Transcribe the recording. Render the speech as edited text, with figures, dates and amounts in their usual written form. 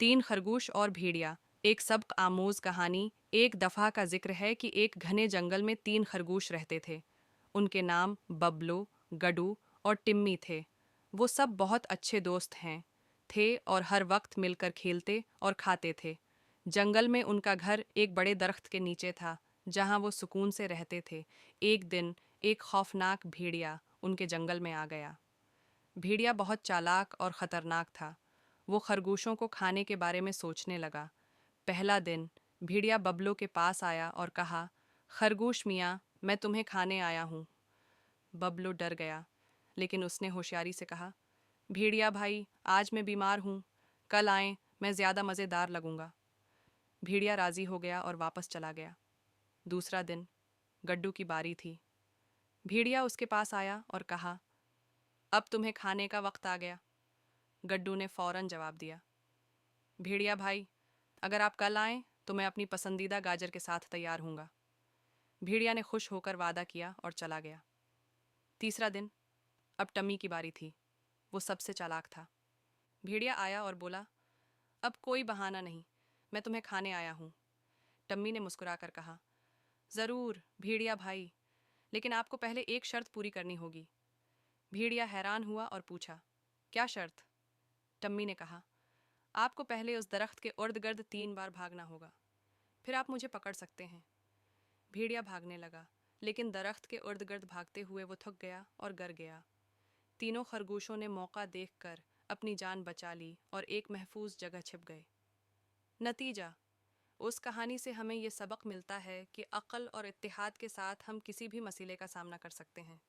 तीन खरगोश और भेड़िया। एक सबक आमोज कहानी। एक दफा का जिक्र है कि एक घने जंगल में तीन खरगोश रहते थे। उनके नाम बबलो, गडू और टिम्मी थे। वो सब बहुत अच्छे दोस्त थे और हर वक्त मिलकर खेलते और खाते थे। जंगल में उनका घर एक बड़े दरख्त के नीचे था, जहां वो सुकून से रहते थे। एक दिन एक खौफनाक भेड़िया उनके जंगल में आ गया। भेड़िया बहुत चालाक और खतरनाक था। वो खरगोशों को खाने के बारे में सोचने लगा। पहला दिन भेड़िया बबलो के पास आया और कहा, खरगोश मियाँ, मैं तुम्हें खाने आया हूँ। बबलो डर गया, लेकिन उसने होशियारी से कहा, भेड़िया भाई, आज मैं बीमार हूँ, कल आएं, मैं ज़्यादा मज़ेदार लगूंगा। भेड़िया राज़ी हो गया और वापस चला गया। दूसरा दिन गड्डू की बारी थी। भेड़िया उसके पास आया और कहा, अब तुम्हें खाने का वक्त आ गया। गड्डू ने फौरन जवाब दिया, भेड़िया भाई, अगर आप कल आएं तो मैं अपनी पसंदीदा गाजर के साथ तैयार हूँगा। भेड़िया ने खुश होकर वादा किया और चला गया। तीसरा दिन अब टम्मी की बारी थी। वो सबसे चालाक था। भेड़िया आया और बोला, अब कोई बहाना नहीं, मैं तुम्हें खाने आया हूँ। टम्मी ने मुस्कुराकर कहा, ज़रूर भेड़िया भाई, लेकिन आपको पहले एक शर्त पूरी करनी होगी। भेड़िया हैरान हुआ और पूछा, क्या शर्त? टम्मी ने कहा, आपको पहले उस दरख्त के इर्द गिर्द 3 बार भागना होगा, फिर आप मुझे पकड़ सकते हैं। भेड़िया भागने लगा, लेकिन दरख्त के इर्द गिर्द भागते हुए वो थक गया और गिर गया। तीनों खरगोशों ने मौका देखकर अपनी जान बचा ली और एक महफूज जगह छिप गए। नतीजा, उस कहानी से हमें ये सबक मिलता है कि अक्ल और इत्तेहाद के साथ हम किसी भी मसले का सामना कर सकते हैं।